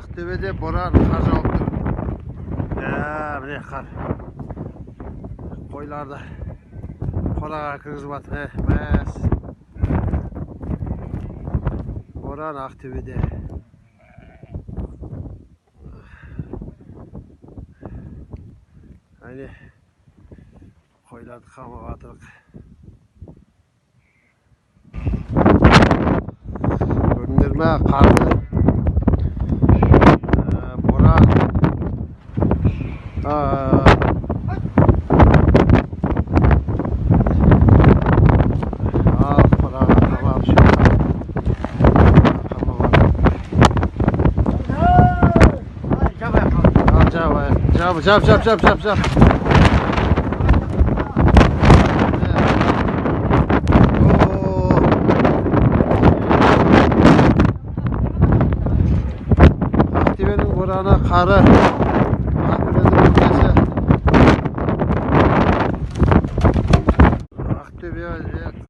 Ақтөбеде боран қар жауып тұр. Міне қар. Қойларды қораға кіргізіп жатыр. Мәс. Боран Ақтөбеде. Әне қойларды қамап жатырық. Көрдіңдер ме қарды? Боран. Ал қораға қамап жүріп. Жап. Ақтөбенің бораны, қары. Ақтөбе